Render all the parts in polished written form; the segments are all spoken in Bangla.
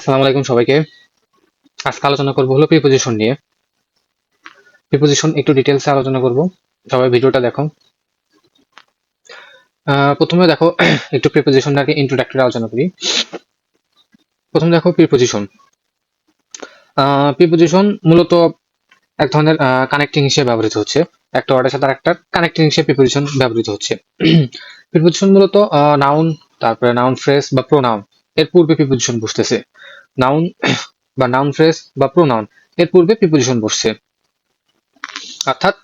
আসসালামু আলাইকুম সবাইকে। আজকে আলোচনা করব হলো প্রিপোজিশন নিয়ে। প্রিপোজিশন একটু ডিটেইলসে আলোচনা করব। সবাই ভিডিওটা দেখো। প্রথমে দেখো একটু প্রিপোজিশনটাকে আগে ইন্ট্রোডাক্টরি আলোচনা করি। প্রথমে দেখো প্রিপোজিশন। প্রিপোজিশন মূলত এক ধরনের কানেক্টিং হিসেবে ব্যবহৃত হচ্ছে। একটা ওয়ার্ডের সাথে আরেকটা কানেক্টিং হিসেবে প্রিপোজিশন ব্যবহৃত হচ্ছে। প্রিপোজিশন মূলত নাউন, তারপরে নাউন ফ্রেজ বা প্রোনাউন এর পূর্বে প্রিপোজিশন বসতেছে। নাউন বা নাউন ফ্রেজ বা প্রোনাউন এর পূর্বে প্রিপোজিশন বসছে। অর্থাৎ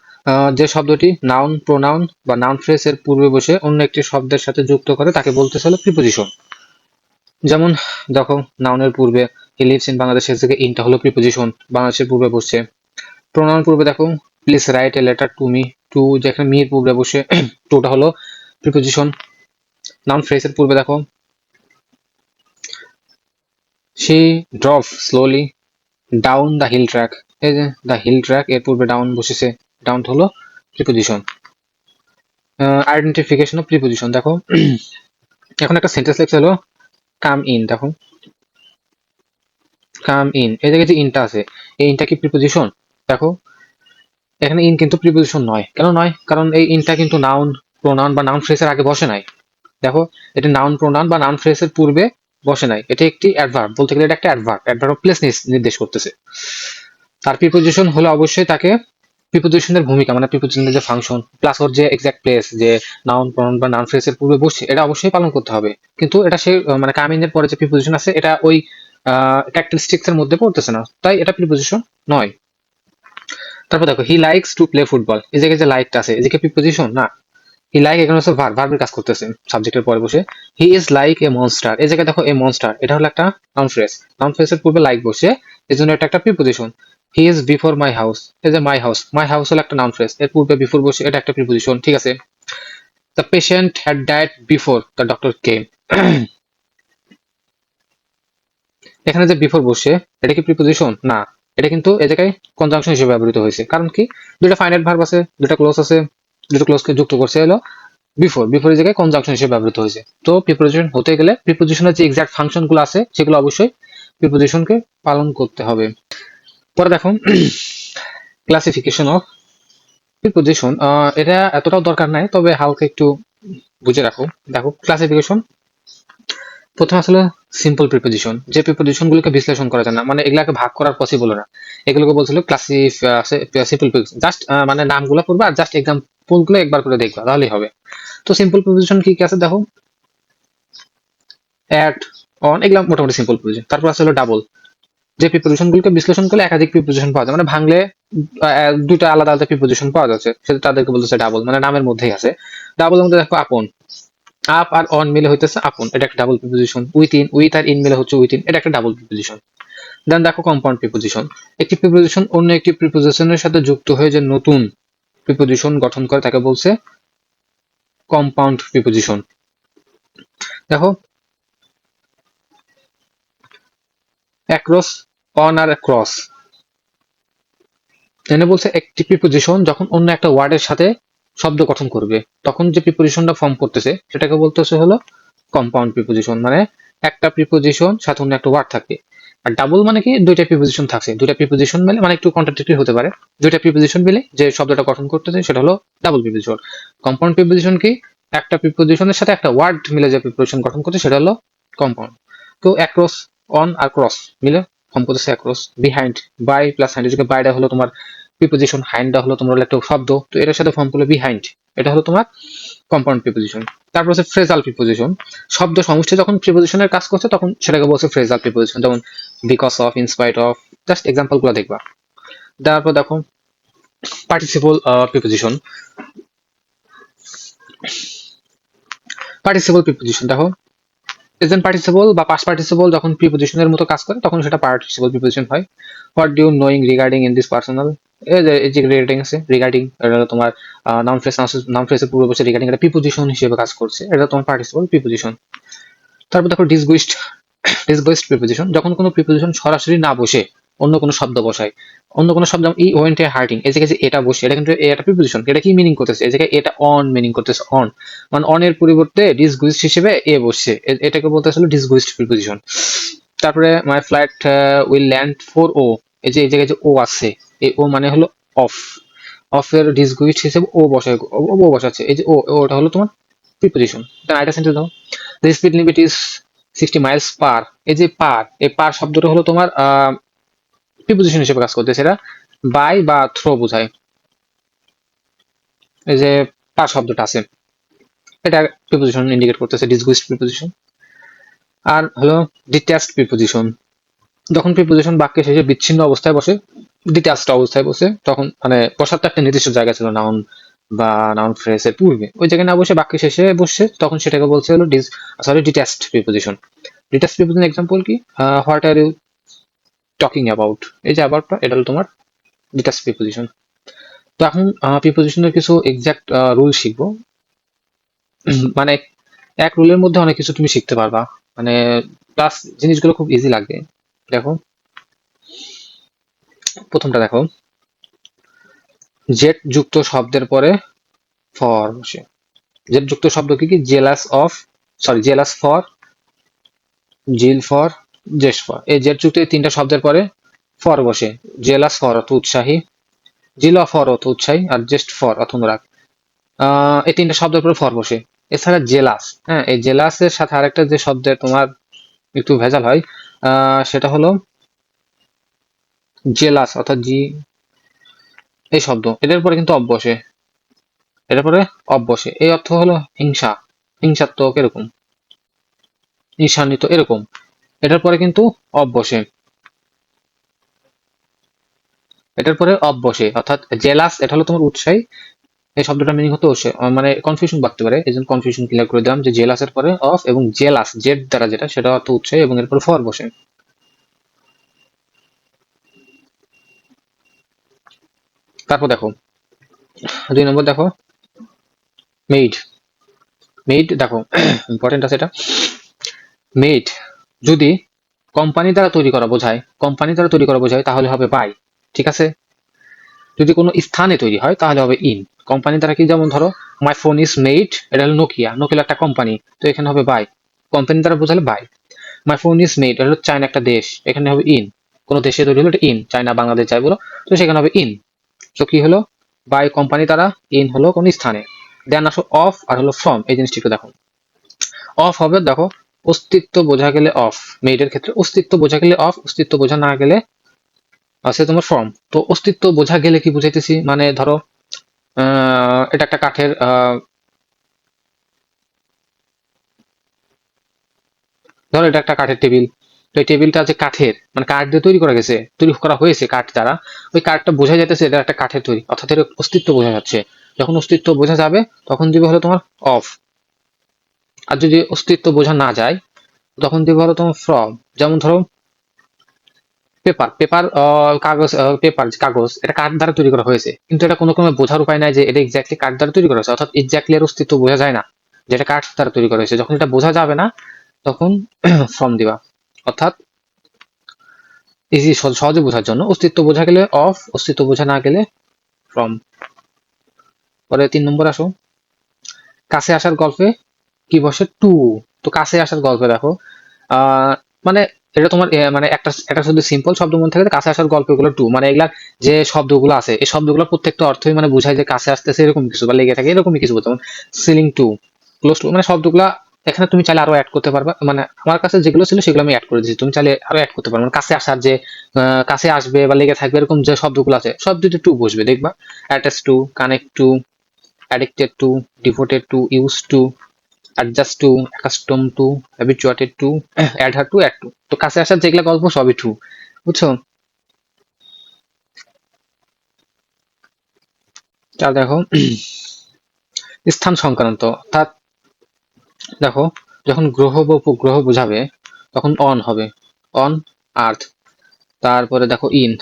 যে শব্দটি নাউন, প্রোনাউন বা নাউন ফ্রেজ এর পূর্বে বসে অন্য একটি শব্দের সাথে যুক্ত করে তাকে বলতেছে হলো প্রিপোজিশন। যেমন দেখো, নাউনের পূর্বে হি লিভস ইন বাংলাদেশের থেকে ইনটা হলো প্রিপোজিশন, বাংলাদেশের পূর্বে বসছে। প্রোনাউন পূর্বে দেখো please write a letter to me, to যেখানে মি এর পূর্বে বসে টুটা হলো প্রিপোজিশন। নাউন ফ্রেজ এর পূর্বে দেখো she drove slowly down the hill track, এই যে দ্য হিল ট্র্যাক এর পূর্বে ডাউন বসেছে, ডাউন হলো প্রিপোজিশন। আইডেন্টিফিকেশন অফ প্রিপোজিশন দেখো এখন একটা সেন্টেন্স লেখা হলো কাম ইন। দেখো কাম ইন, এই জায়গায় যে ইনটা আছে এই ইনটা কি প্রিপোজিশন? দেখো এখানে ইন কিন্তু প্রিপোজিশন নয়। কেন নয়? কারণ এই ইনটা কিন্তু নাউন, প্রোনাউন বা নাউন ফ্রেজের আগে বসে নাই। দেখো এটা নাউন, প্রোনাউন বা নাউন ফ্রেজের পূর্বে বসে নাই, এটা একটি অ্যাডভার্ব, বলতে গেলে এটা একটা অ্যাডভার্ব, অফ প্লেস নির্দেশ করতেছে। তার প্রিপোজিশন হলো অবশ্যই তাকে প্রিপোজিশনের ভূমিকা মানে প্রিপোজিশনের যে ফাংশন প্লাস ওর যে এক্সাক্ট প্লেস যে নাউন, প্রোনাউন বা নাউন ফ্রেজের পূর্বে বসছে এটা অবশ্যই পালন করতে হবে। কিন্তু এটা সে মানে কামিং এর পরে যে প্রিপোজিশন আছে এটা ওই ক্যারেক্টারিস্টিক্স এর মধ্যে পড়তেছে না, তাই এটা প্রিপোজিশন নয়। তারপর দেখো he likes to play football, এই জায়গায় যে লাইকটা আছে এদিকে প্রিপোজিশন না। হি লাইক এখানে হচ্ছে ভার্বের কাজ করতেছে সাবজেক্টের পরে বসে। He is like a monster, এই জায়গায় দেখো এ মনস্টার এটা হলো একটা নাউন ফ্রেজ, নাউন ফ্রেজের পূর্বে লাইক বসে, এই জন্য এটা একটা preposition. He is before my house, এই যে মাই হাউস, মাই হাউস হলো একটা নাউন ফ্রেজ, এর পূর্বে বিফোর বসে, এটা একটা প্রিপোজিশন। ঠিক আছে। The patient had died before the doctor came, এখানে যে বিফোর বসে এটা কি প্রিপোজিশন না, এটা কিন্তু এই জায়গায় কনজাংশন হিসেবে ব্যবহৃত হয়েছে। কারণ কি, দুটো ফাইনাইট ভার্ব আছে, দুটো ক্লোজ আছে, দুটো ক্লোজকে যুক্ত করছে হলো বিফোর, বিফোর জায়গায় কনজাংশন হিসেবে ব্যবহৃত হয়েছে। তো প্রিপোজিশন হতে গেলে প্রিপোজিশনের যে এক্সাক্ট ফাংশন গুলো আছে সেগুলো অবশ্যই প্রিপোজিশনকে পালন করতে হবে। পরে দেখো ক্লাসিফিকেশন অফ প্রিপোজিশন, এটা এতটাও দরকার নাই, তবে হালকা একটু বুঝে রাখো। দেখো ক্লাসিফিকেশন প্রথমে আসলে সিম্পল প্রিপোজিশন, যে প্রিপোজিশন গুলোকে বিশ্লেষণ করা যায় না, মানে এগুলাকে ভাগ করার পসিবল না, এগুলোকে বলছিল সিম্পল প্রিপোজিশন। জাস্ট মানে নামগুলো পড়বা আর জাস্ট এক্সাম্পল গুলো একবার করে দেখবা তাহলেই হবে। তো সিম্পল প্রিপোজিশন কি কি আছে দেখো, অ্যাট, অন, এগুলো মোটামুটি সিম্পল প্রিপোজিশন। তারপর আছে হলো ডাবল, যে প্রিপোজিশন গুলোকে বিশ্লেষণ করলে একাধিক প্রিপোজিশন পাওয়া যায়, মানে ভাঙলে দুইটা আলাদা আলাদা প্রিপোজিশন পাওয়া যাচ্ছে, সেটা তাদেরকে বলতেছে ডাবল, মানে নামের মধ্যেই আছে। ডাবলের মধ্যে দেখো আপন, আপ আর অন মিলে হইতেছে আপন, এটা একটা ডাবল প্রিপোজিশন। উইথিন, উইথ আর ইন মিলে হচ্ছে উইথিন, এটা একটা ডাবল প্রিপোজিশন। দেন দেখো কম্পাউন্ড প্রিপোজিশন, একটি প্রিপোজিশন অন্য একটি প্রিপোজিশনের সাথে যুক্ত হয়ে যে নতুন প্রিপোজিশন গঠন করে তাকে বলছে কম্পাউন্ড প্রিপোজিশন। দেখো অ্যাক্রস, অন আর ক্রস, এনে বলছে একটি প্রিপোজিশন যখন অন্য একটা ওয়ার্ডের সাথে শব্দ গঠন করবে তখন যে প্রিপোজিশনটা ফর্ম করতেছে সেটাকে বলতেছে হলো কম্পাউন্ড প্রিপোজিশন, মানে একটা প্রিপোজিশন সাথে অন্য একটা ওয়ার্ড থাকবে। আর ডাবল মানে কি, দুইটা প্রিপোজিশন থাকছে, দুইটা প্রিপোজিশন মিলে, মানে একটু কন্ট্রাডিক্টরি হতে পারে, দুইটা প্রিপোজিশন মিলে যে শব্দটা গঠন করতেছে সেটা হলো ডাবল প্রিপোজিশন। কম্পাউন্ড প্রিপোজিশন কি, একটা প্রিপোজিশনের সাথে একটা ওয়ার্ড মিলে যে প্রিপোজিশন গঠন করছে সেটা হলো কম্পাউন্ড। তো অ্যাক্রস, অন আর ক্রস মিলে ফর্ম করতেছে across. Behind, by plus hind, বাইটা হলো তোমার প্রিপোজিশন, হাইন্ডটা হলো তোমার একটা শব্দ, তো এটার সাথে ফর্ম করলে বিহাইন্ড, এটা হলো তোমার কম্পাউন্ড প্রিপোজিশন। তারপর হচ্ছে ফ্রেজাল প্রিপোজিশন, শব্দ সমষ্টি যখন প্রিপোজিশনের কাজ করছে তখন সেটাকে বলছে ফ্রেজাল প্রিপোজিশন, যেমন because of, in spite of, just example গুলো দেখবা। তারপর দেখো পার্টিসিপল প্রিপোজিশন, পার্টিসিপল প্রিপোজিশন দেখো প্রেজেন্ট পার্টিসিপল বা পাস্ট পার্টিসিপল যখন প্রিপোজিশনের মতো কাজ করে তখন সেটা পার্টিসিপল প্রিপোজিশন হয়। What do you knowing regarding in this personal, এই যে রিগার্ডিং আছে, রিগার্ডিং এটা তোমার নাউন ফ্রেজ, নাউন ফ্রেজের পূর্বে বসে রিগার্ডিং এটা প্রিপোজিশন হিসেবে কাজ করছে, এটা তোমার পার্টিসিপল প্রিপোজিশন। তারপর দেখো ডিসগুইস্ট, ডিসগুইস্ট প্রিপোজিশন যখন কোনো প্রিপোজিশন সরাসরি না বসে অন্য কোনো শব্দ বসায়, অন্য কোনো শব্দ, ই ওয়েন্ট এ হার্টিং, এই জায়গায় যে এটা বসে এটা কিন্তু এটা প্রিপোজিশন, এটা কি মিনিং করতেছে, এই জায়গায় এটা অন মিনিং করতেছে, অন মানে অন এর পরিবর্তে ডিসগুইস্ট হিসেবে এ বসছে, এটাকে বলতে আসলে ডিসগুইস্ট প্রিপোজিশন। তারপরে my flight will land for ও, এই যে এই জায়গায় যে ও আছে, এই ও মানে হলো অফ, অফের ডিসগুইট হিসেবে ও বসায়, ও বসাচ্ছে, এই যে ও, ওটা হলো তোমার প্রিপোজিশন। দেন আরেকটা সেন্টেন্স দাও, the speed limit is 60 miles per, এই যে পার, এই পার শব্দটা হলো তোমার প্রিপোজিশন হিসেবে কাজ করতেছে, এটা বাই বা থ্রো বোঝায়, এই যে পার শব্দটা আছে এটা প্রিপোজিশন ইন্ডিকেট করতেছে, ডিসগুইস্ট প্রিপোজিশন। আর হলো ডিট্যাচড প্রিপোজিশন, যখন প্রিপোজিশন বাক্যের শেষে বিচ্ছিন্ন অবস্থায় বসে, ডিট্যাচড অবস্থায় বসে, তখন মানে বসার তো একটা নির্দিষ্ট জায়গা ছিল নাউন বা নাউন ফ্রেজের পূর্বে, ওই জায়গায় না বসে বাক্যের শেষে বসছে, তখন সেটাকে বলছে হলো detached preposition. Detached preposition example কি, what are you talking about, এই যে অ্যাবাউটটা এটা হলো তোমার ডিট্যাচড প্রিপোজিশন। তো এখন প্রিপোজিশনের কিছু এক্সাক্ট রুল শিখবো, মানে এক রুলের মধ্যে অনেক কিছু তুমি শিখতে পারবা, মানে প্লাস জিনিসগুলো খুব ইজি লাগবে। দেখো প্রথমটা দেখো, জেড যুক্ত শব্দের পরে ফর বসে, জেড যুক্ত শব্দ কি কি, jealous for, zeal for, zest for, এই জেড যুক্ত এই তিনটা শব্দের পরে ফর বসে, জেলাস ফর অর্থ উৎসাহী, জিল ফর অর্থ উৎসাহী, আর জেস্ট ফর অর্থ অনুরাগ, এই তিনটা শব্দের পরে ফর বসে। এছাড়া জেলাস, হ্যাঁ এই জেলাসের সাথে আরেকটা যে শব্দের তোমার একটু ভেজাল হয়, সেটা হলো জেলাস অর্থাৎ এই শব্দ, এটার পরে কিন্তু অব বসে, এটার পরে অব বসে, এই অর্থ হলো হিংসা, হিংসাত্মক এরকম, ঈর্ষান্বিত এরকম, এটার পরে কিন্তু অব বসে, এটার পরে অব বসে, অর্থাৎ জেলাস এটা হলো তোমার উৎসাহী, এই শব্দটার মিনিং হতে মানে কনফিউশন বাড়তে পারে, এই জন্য কনফিউশন ক্লিয়ার করে দিলাম যে জেলাসের পরে অফ, এবং জেলাস জেড দ্বারা যেটা সেটা অর্থ উৎসাহী, এবং এরপরে ফর বসে। তারপর দেখো 2 নম্বর দেখো, মেইড, মেইড দেখো ইম্পর্টেন্ট আছে এটা, মেইড যদি কোম্পানি দ্বারা তৈরি করা বোঝায়, কোম্পানি দ্বারা তৈরি করা বোঝায় তাহলে হবে বাই, ঠিক আছে। যদি কোনো স্থানে তৈরি হয় তাহলে হবে ইন, কোম্পানি দ্বারা কি, যেমন ধরো মাই ফোন ইজ মেড, এটা হলো নোকিয়া, নোকিয়া একটা কোম্পানি, তো এখানে হবে বাই, কোম্পানি দ্বারা বোঝালে by. My phone is made এটা হলো চায়না একটা দেশ, এখানে হবে ইন, কোনো দেশে তৈরি হলো এটা ইন, চায়না বাংলাদেশ যাই বলো, তো সেখানে হবে ইন। তো কি হলো, বাই কোম্পানি দ্বারা, ইন হলো কোন স্থানে। দেন আসো অফ আর হলো ফ্রম, এই জিনিসটি একটু দেখো, অফ হবে দেখো অস্তিত্ব বোঝা গেলে অফ, মেইডের ক্ষেত্রে অস্তিত্ব বোঝা গেলে অফ, অস্তিত্ব বোঝা না গেলে আছে তোমার ফর্ম। তো অস্তিত্ব বোঝা গেলে কি বুঝাইতেছি, মানে ধরো এটা একটা কাঠের ধরো এটা একটা কাঠের টেবিল, তো এই টেবিলটা যে কাঠের, মানে কাঠ দিয়ে তৈরি করা গেছে, তৈরি করা হয়েছে কাঠ দ্বারা, ওই কাঠটা বোঝা যাইতেছে এটা একটা কাঠের তৈরি, অর্থাৎ এর অস্তিত্ব বোঝা যাচ্ছে। যখন অস্তিত্ব বোঝা যাবে তখন দিবে হলো তোমার অফ, আর যদি অস্তিত্ব বোঝা না যায় তখন দিবে হলো তোমার ফ্রম। যেমন ধরো পেপার, পেপার কাগজ, পেপার কাগজ এটা কাঠ দ্বারা তৈরি করা হয়েছে, কিন্তু এটা কোনো ক্রমে বোঝার উপায় নাই যে এটা এক্স্যাক্টলি কাঠ দ্বারা তৈরি করা হয়েছে, অর্থাৎ এক্স্যাক্টলি এর অস্তিত্ব বোঝা যায় না যে এটা কাঠ দ্বারা তৈরি করা হয়েছে, যখন এটা বোঝা যাবে না তখন ফর্ম দিবা, অর্থাৎ ইজি সহজে বোঝার জন্য অস্তিত্ব বোঝা গেলে অফ, অস্তিত্ব বোঝা না গেলে ফ্রম। পরে 3 নম্বর আসো, কাছে আসার গল্পে কি বসে, টু। তো কাছে আসার গল্পে দেখো মানে এটা তোমার মানে একটা একটা শুধু সিম্পল শব্দ মনে থাকে, কাছে আসার গল্পগুলো টু, মানে এগুলা যে শব্দগুলো আছে এই শব্দগুলো প্রত্যেকটা অর্থই মানে বোঝায় যে কাছে আসতেছে এরকম কিছু, বা লেগে থাকে এরকমই কিছু, যেমন সিলিং টু, ক্লোজ টু, মানে শব্দগুলা এখানে তুমি চাইলে আরো অ্যাড করতে পারবা, মানে আমার কাছে যেগুলো ছিল সেগুলো আমি অ্যাড করে দিয়েছি, তুমি চাইলে আরো অ্যাড করতে পারবে, মানে কাছে আসার যে কাছে আসবে বা লেগে থাকবে এরকম যে শব্দগুলো আছে সব দুটো টু বসবে, দেখবা attach to, connect to, addicted to, devoted to, use to, adjust to, accustom to, habituated to, adhere to, add to. তো কাছে আসার যেগুলা গল্প সবই টু, বুঝছো। তাহলে দেখো স্থান সংক্রান্ত, অর্থাৎ দেখো যখন গ্রহ বা উপগ্রহ বোঝাবে তখন অন হবে, অন আর্থ। তারপরে দেখো ইন,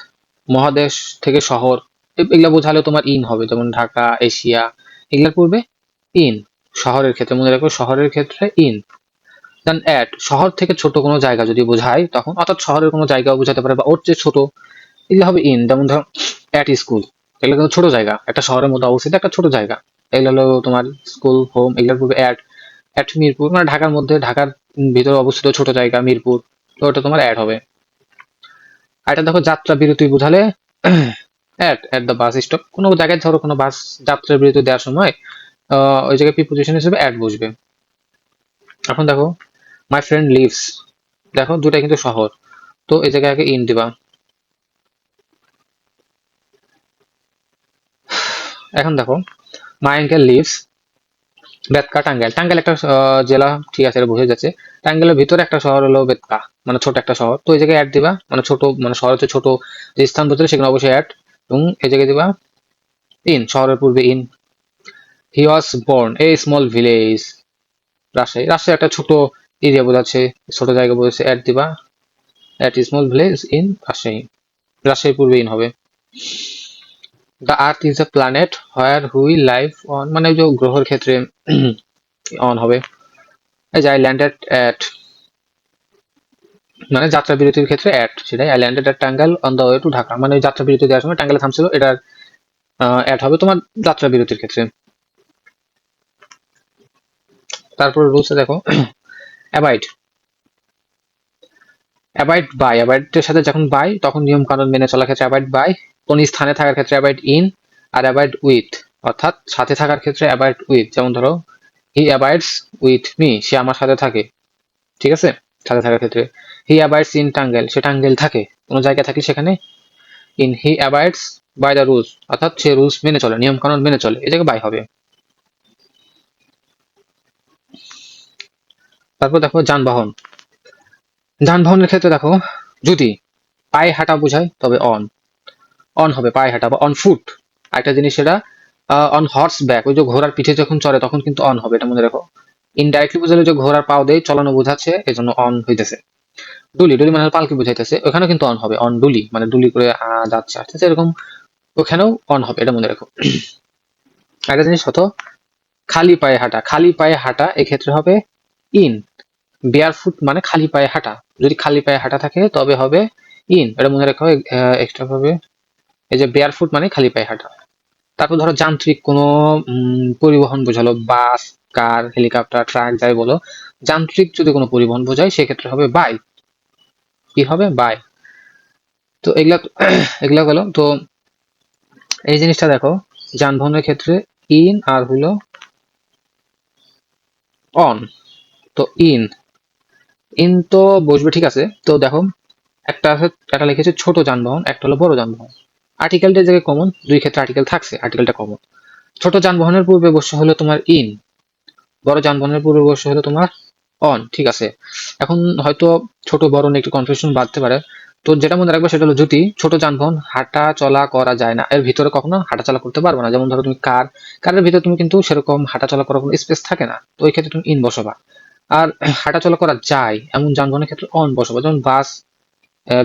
মহাদেশ থেকে শহর, এগুলা বোঝালে তোমার ইন হবে, যেমন ঢাকা, এশিয়া, এগুলার পূর্বে ইন, শহরের ক্ষেত্রে মনে রাখো শহরের ক্ষেত্রে ইন। দেন অ্যাট, শহর থেকে ছোট কোনো জায়গা যদি বোঝায় তখন, অর্থাৎ শহরের কোনো জায়গাও বোঝাতে পারে বা ওর চেয়ে ছোট, এগুলো হবে ইন। যেমন ধরো অ্যাট স্কুল, এগুলো কিন্তু ছোট জায়গা, একটা শহরের মধ্যে অবস্থিত একটা ছোট জায়গা, এগুলো হলো তোমার স্কুল, হোম, এগুলোর পূর্বে অ্যাট। অ্যাট মিরপুর, মানে ঢাকার মধ্যে, ঢাকার ভিতরে অবস্থিত ছোট জায়গা মিরপুর, তো ওটা তোমার অ্যাড হবে। আর এটা দেখো যাত্রা বিরতি বোঝালে অ্যাট দ্য বাস স্টপ, কোনো জায়গায় ধরো কোনো বাস যাত্রা বিরতি দেওয়ার সময় ওই জায়গায় প্রিপোজিশন হিসেবে অ্যাট বসবে। এখন দেখো মাই ফ্রেন্ড লিভস, দেখো দুটাই কিন্তু শহর, তো এই জায়গায় আগে ইন দিবা। এখন দেখো my uncle leaves Betka Tangail, Tangail একটা জেলা, ঠিক আছে, এটা বোঝা যাচ্ছে। টাঙ্গাইলের ভিতরে একটা শহর হলো বেতকা, মানে ছোট একটা শহর, তো এই জায়গায় অ্যাড দিবা, মানে ছোট, মানে শহর হচ্ছে ছোট যে স্থান বোঝালে সেখানে অবশ্যই অ্যাড, এবং এই জায়গায় দিবা ইন, শহরের পূর্বে in. He was born a small village, Rajshahi, Rajshahi একটা ছোট এরিয়া বোঝাচ্ছে, ছোট জায়গা বোঝাচ্ছে, অ্যাড দিবা at small village in Rajshahi, রাজশাহীর পূর্বে ইন হবে। The earth is a planet where we live on, মানে ওই যে গ্রহের ক্ষেত্রে অন হবে। এই যে আই ল্যান্ডেড অ্যাট, মানে যাত্রা বিরতির ক্ষেত্রে অ্যাট, সেটাই I landed at Tangail on the way to Dhaka, মানে ওই যাত্রা বিরতি দেওয়ার সময় টাঙ্গাইলে থামছিল, এটার অ্যাড হবে তোমার যাত্রা বিরতির ক্ষেত্রে। তারপর রুলসে দেখো অ্যাবাইড, অ্যাবাইড বাই, অ্যাবাইডের সাথে যখন বাই তখন নিয়ম কানুন মেনে চলার ক্ষেত্রে অ্যাবাইড বাই, কোন স্থানে থাকার ক্ষেত্রে অ্যাবাইড ইন, আর অ্যাবাইড উইথ, অর্থাৎ সাথে থাকার ক্ষেত্রে অ্যাবাইড উইথ, যেমন ধরো হি অ্যাবাইডস উইথ মি, সে আমার সাথে থাকে, ঠিক আছে, সাথে থাকার ক্ষেত্রে। হি অ্যাবাইডস ইন টাঙ্গাইল, সে টাঙ্গাইল থাকে, কোনো জায়গায় থাকি সেখানে in. He abides by the rules, অর্থাৎ সে রুলস মেনে চলে, নিয়ম কানুন মেনে চলে, এই জায়গায় বাই হবে। তারপর দেখো যানবাহন, যানবাহনের ক্ষেত্রে দেখো যদি পায়ে হাঁটা বোঝায় তবে অন, অন হবে পায়ে হাঁটা বা অন ফুট। একটা জিনিস সেটা অন হর্স ব্যাক, ওই যে ঘোড়ার পিঠে যখন চড়ে তখন কিন্তু অন হবে, এটা মনে রাখো। ইনডাইরেক্টলি বোঝালে যে ঘোড়ার পাও দিয়ে চলানো বোঝাচ্ছে, এই জন্য অন হইতেছে। ডুলি, ডুলি মানে পালকি বুঝাইতেছে, ওখানেও কিন্তু অন হবে, অন ডুলি মানে ডুলি করে যাচ্ছে আসতেছে এরকম, ওখানেও অন হবে, এটা মনে রাখো। একটা জিনিস হতো খালি পায়ে হাঁটা, খালি পায়ে হাঁটা এক্ষেত্রে হবে ইন। বেয়ার ফুট মানে খালি পায়ে হাঁটা, যদি খালি পায়ে হাঁটা থাকে তবে হবে ইন, এটা মনে রাখো এক্সট্রা ভাবে। এই যে বেয়ার ফুট মানে খালি পায়ে হাঁটা। তারপর ধরো যান্ত্রিক কোনো পরিবহন বোঝালো, বাস, কার, হেলিকপ্টার, ট্রাক, যাই বলো, যান্ত্রিক যদি কোনো পরিবহন বোঝায় সেক্ষেত্রে হবে বাই, কি হবে বাই। তো এগুলা এগুলা গেল। তো এই জিনিসটা দেখো যানবাহনের ক্ষেত্রে ইন আর হলো অন, তো ইন, ইন তো বসবে, ঠিক আছে। তো দেখো একটা আছে, একটা লিখেছে ছোট যানবাহন, একটা হলো বড় যানবাহন। আর্টিকেলটা জায়গায় কমন, দুই ক্ষেত্রে আর্টিকেল থাকছে, আর্টিকেলটা কমন। ছোট যানবাহনের পূর্বে বসে হলো তোমার ইন, বড় যানবাহনের পূর্বে বসে হলো তোমার অন, ঠিক আছে। এখন হয়তো ছোট বড় নিয়ে একটু কনফিউশন বাড়তে পারে, তো যেটা মনে রাখবে সেটা হলো যদি ছোট যানবাহন হাঁটা চলা করা যায় না, এর ভিতরে কখনো হাঁটা চলা করতে পারবে না, যেমন ধরো তুমি কার, কারের ভিতরে তুমি কিন্তু সেরকম হাঁটা চলা করার কোনো স্পেস থাকে না, তো ওই ক্ষেত্রে তুমি ইন বসাবা। আর হাঁটা চলা করা যায় এমন যানবাহনের ক্ষেত্রে অন বসাবা, যেমন বাস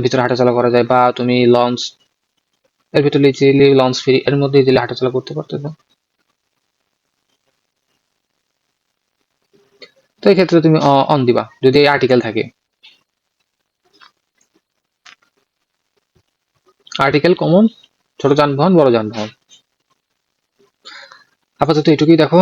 ভিতরে হাঁটা চলা করা যায়, বা তুমি লঞ্চ এর ভিতরে ইজিলি, লঞ্চ ফ্রি এর মধ্যে ইজিলি হাঁটা চলা করতে পারতো। তো এই ক্ষেত্রে তুমি অন দিবা যদি এই আর্টিকেল থাকে, আর্টিকেল কমন, ছোট যানবাহন বড় যানবাহন। আপাতত এটুকুই দেখো।